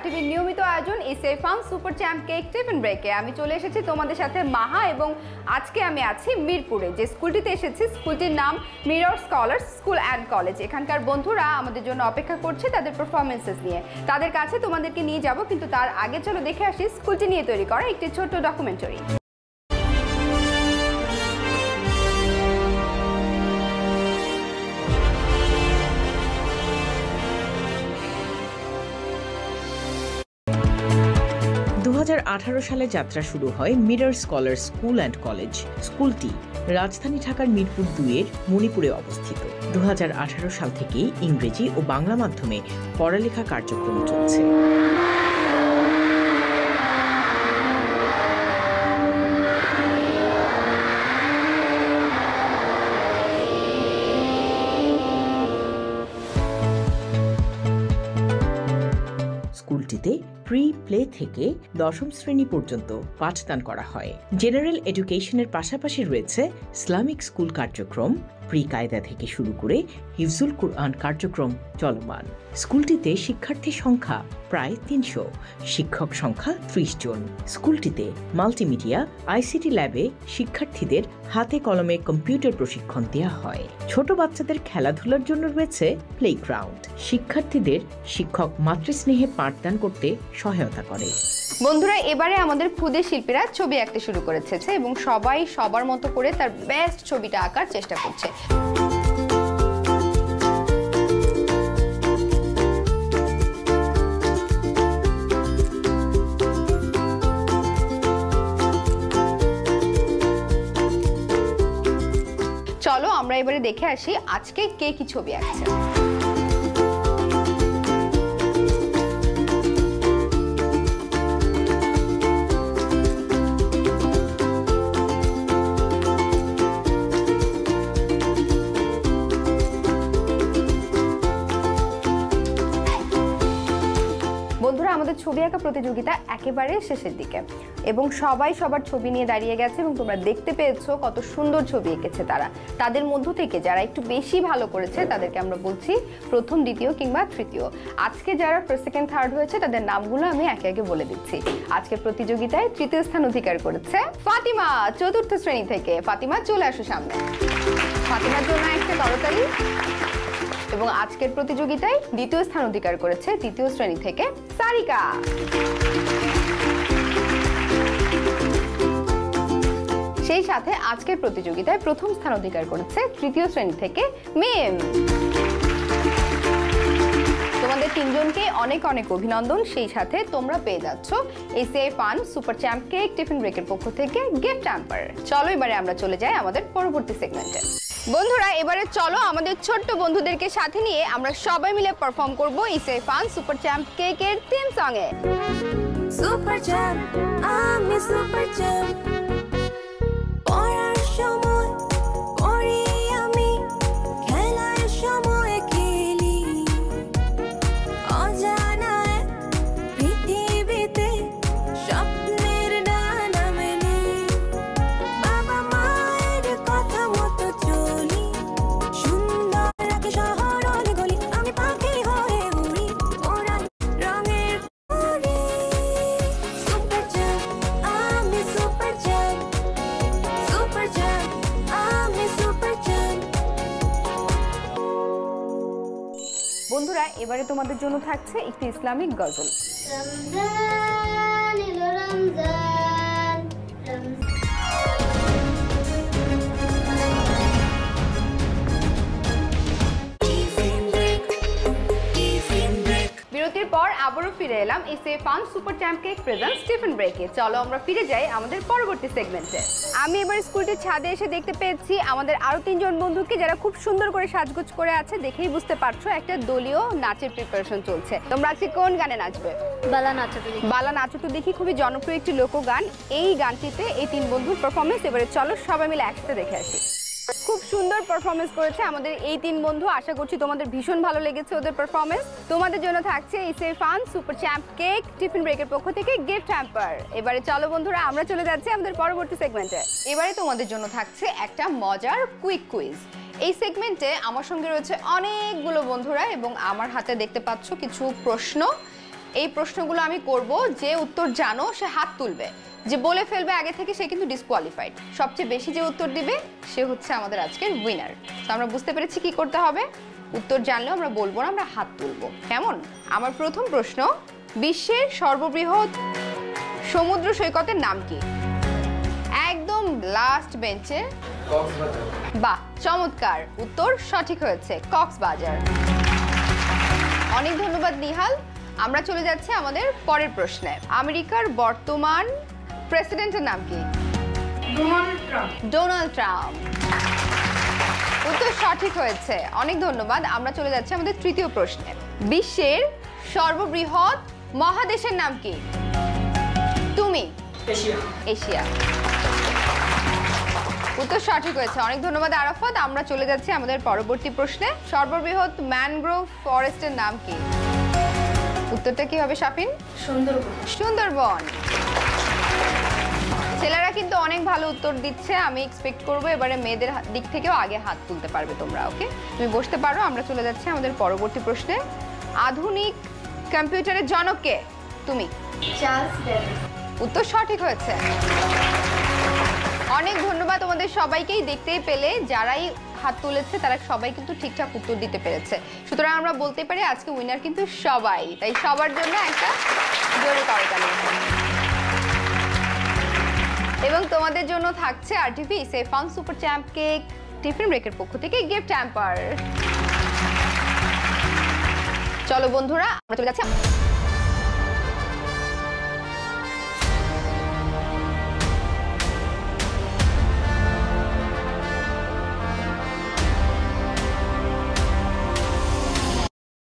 টিভির নিয়মিত আয়োজন SA fun super champ cake tiffin ব্রেকে আমি চলে এসেছি তোমাদের সাথে মাহা এবং আজকে আমি আছি মিরপুরে যে স্কুলটিতে এসেছি স্কুলটির নাম mirror scholars school and college. এখানকার বন্ধুরা আমাদের জন্য অপেক্ষা করছে তাদের পারফরমেন্সেস নিয়ে, তাদের কাছে তোমাদেরকে নিয়ে যাব, কিন্তু তার আগে চলো দেখে আসি স্কুলটি নিয়ে তৈরি করা একটি ছোট্ট ডকুমেন্টারি। 2018 সালে যাত্রা শুরু হয় mirror scholar school and college. স্কুলটি রাজধানী ঢাকার মিরপুর 2-এর মণিপুরে অবস্থিত। 2018 সাল থেকে ইংরেজি ও বাংলা মাধ্যমে পড়ালেখা কার্যক্রম চলছে। স্কুলটিতে প্রি প্লে থেকে 10ম শ্রেণী পর্যন্ত পাঠদান করা হয়। জেনারেল এডুকেশনের পাশাপাশি রয়েছে ইসলামিক স্কুল কার্যক্রম, প্রি কায়দা থেকে শুরু করে হিফজুল কুরআন কার্যক্রম চলমান। স্কুলটিতে শিক্ষার্থীর সংখ্যা প্রায় 300, শিক্ষক সংখ্যা 30 জন। স্কুলটিতে মাল্টিমিডিয়া আইসিটি ল্যাবে শিক্ষার্থীদের হাতে কলমে কম্পিউটার প্রশিক্ষণ দেওয়া হয়। ছোট বাচ্চাদের খেলাধুলার জন্য রয়েছে প্লেগ্রাউন্ড। শিক্ষার্থীদের শিক্ষক মাতৃস্নেহে পাঠদান করতে সহায়তা করে। বন্ধুরা, এবারে আমাদের ক্ষুদে শিল্পীরা ছবি আঁকতে শুরু করেছে এবং সবাই সবার মতো করে তার বেস্ট ছবিটা আঁকার চেষ্টা করছে। চলো আমরা এবারে দেখে আসি আজকে কে কি ছবি আঁকছে। বন্ধুরা, আমাদের ছবি আঁকা প্রতিযোগিতা একেবারে শেষের দিকে এবং সবাই সবার ছবি নিয়ে দাঁড়িয়ে গেছে এবং তোমরা দেখতে পেয়েছো কত সুন্দর ছবি এঁকেছে তারা। তাদের মধ্য থেকে যারা একটু বেশি ভালো করেছে তাদেরকে আমরা বলছি প্রথম, দ্বিতীয় কিংবা তৃতীয়। আজকে যারা ফার্স্ট, সেকেন্ড, থার্ড হয়েছে তাদের নামগুলো আমি একে একে বলে দিচ্ছি। আজকের প্রতিযোগিতায় তৃতীয় স্থান অধিকার করেছে ফাতিমা 4র্থ শ্রেণী থেকে। ফাতিমা, চলে আসো সামনে। ফাতিমার জন্য একটা করতালি। এবং আজকের প্রতিযোগিতায় দ্বিতীয় স্থান অধিকার করেছে 3য় শ্রেণী থেকে সারিকা। সেই সাথে আজকের প্রতিযোগিতায় প্রথম স্থান অধিকার করেছে 3য় শ্রেণী থেকে মিম। তোমাদের তিনজনকে অনেক অনেক অভিনন্দন। সেই সাথে তোমরা পেয়ে যাচ্ছ SA fun super champ cake tiffin ব্রেকের পক্ষ থেকে গিফট হ্যাম্পার। চলো এবারে আমরা চলে যাই আমাদের পরবর্তী সেগমেন্টে। বন্ধুরা, এবারে চলো আমাদের ছোট্ট বন্ধুদেরকে সাথে নিয়ে আমরা সবাই মিলে পারফর্ম করব এসএ ফান সুপার চ্যাম্প কেকের থিম সঙ্গে। সুপার চ্যাম্প, আমি সুপার চ্যাম্প, পড়ার সময় পড়ি আমি, খেলার সময় খেলি, অজানায় পৃথিবীতে স্বপ্নের ডানা মেলি, বাবা মায়ের কথা মতো চলি, সুন্দর রাখি শহর অলি গলি, আমি পাখি হয়ে উড়ি, ওড়াই রঙের উড়ি। সুপার চ্যাম্প, আমি সুপার চ্যাম্প, সুপার চ্যাম্প, আমি সুপার চ্যাম্প। বন্ধুরা, এবারে তোমাদের জন্য থাকছে একটি ইসলামিক গজল। রমজান এলো রমজান, বিরতির পর আবারও ফিরে এলাম SA fun super champ cake presents tiffin ব্রেকে। চলো আমরা ফিরে যাই আমাদের পরবর্তী সেগমেন্টে। আমি এবার স্কুলটির ছাদে এসে দেখতে পেয়েছি আমাদের আরো 3 জন বন্ধুকে যারা খুব সুন্দর করে সাজগোজ করে আছে। দেখেই বুঝতে পারছো একটা দলীয় নাচের প্রিপারেশন চলছে। তোমরা আজকে কোন গানে নাচবে? বালা নাচো তো দেখি। বালা নাচো তো দেখি খুবই জনপ্রিয় একটি লোকগান। এই গানটিতে এই 3 বন্ধুর পারফরমেন্স এবারে চলো সবাই মিলে একসাথে দেখে আসি। খুব সুন্দর পারফরমেন্স করেছে আমাদের এই 3 বন্ধু। আশা করছি তোমাদের ভীষণ ভালো লেগেছে ওদের পারফরমেন্স। তোমাদের জন্য থাকছে SA fun super champ cake tiffin ব্রেকের পক্ষ থেকে গিফট হ্যাম্পার। এবারে চলো বন্ধুরা আমরা চলে যাচ্ছি আমাদের পরবর্তী সেগমেন্টে। এবারে তোমাদের জন্য থাকছে একটা মজার কুইক কুইজ। এই সেগমেন্টে আমার সঙ্গে রয়েছে অনেকগুলো বন্ধুরা এবং আমার হাতে দেখতে পাচ্ছ কিছু প্রশ্ন। এই প্রশ্নগুলো আমি করব, যে উত্তর জানো সে হাত তুলবে, যে বলে ফেলবে আগে থেকে সে কিন্তু ডিসকোয়ালিফাইড। সবচেয়ে বেশি যে উত্তর দিবে সে হচ্ছে আমাদের আজকের উইনার। তো আমরা বুঝতে পেরেছি কি করতে হবে। উত্তর জানলেও আমরা বলবো না, আমরা হাত তুলবো, কেমন? আমার প্রথম প্রশ্ন, বিশ্বের সর্ববৃহৎ সমুদ্র সৈকতের নাম কি? একদম লাস্ট বেঞ্চে। বাহ, চমৎকার, উত্তর সঠিক হয়েছে, কক্সবাজার। অনেক ধন্যবাদ নিহাল। আমরা চলে যাচ্ছি আমাদের পরের প্রশ্নে। আমেরিকার বর্তমান প্রেসিডেন্টের নাম কি? Donald Trump. উত্তর সঠিক হয়েছে, অনেক ধন্যবাদ। আমরা চলে যাচ্ছি আমাদের তৃতীয় প্রশ্নে। বিশ্বের সর্ববৃহৎ মহাদেশের নাম কি? তুমি। এশিয়া। উত্তর সঠিক হয়েছে, অনেক ধন্যবাদ আরাফাত। আমরা চলে যাচ্ছি আমাদের পরবর্তী প্রশ্নে। সর্ববৃহৎ ম্যানগ্রোভ ফরেস্টের নাম কি? উত্তরটা কি হবে শাফিন? সুন্দরবন। ছেলেরা কিন্তু অনেক ভালো উত্তর দিচ্ছে, আমি এক্সপেক্ট করবো এবারে মেয়েদের দিক থেকেও আগে হাত তুলতে পারবে তোমরা। ওকে, তুমি বসতে পারো। আমরা চলে যাচ্ছি আমাদের পরবর্তী প্রশ্নে। আধুনিক কম্পিউটারের জনক কে? তুমি। উত্তর সঠিক হয়েছে, অনেক ধন্যবাদ তোমাদের সবাইকেই। দেখতেই পেলে যারাই হাত তুলেছে তারা সবাই কিন্তু ঠিকঠাক উত্তর দিতে পেরেছে। সুতরাং আমরা বলতে পারি আজকে উইনার কিন্তু সবাই। তাই সবার জন্য একটা জোরে করতালি। এবং তোমাদের জন্য থাকছে RTV safe fun super champ cake tiffin ব্রেকের পক্ষ থেকে গিফট হ্যাম্পার। চলো বন্ধুরা, আমরা চলে যাচ্ছি।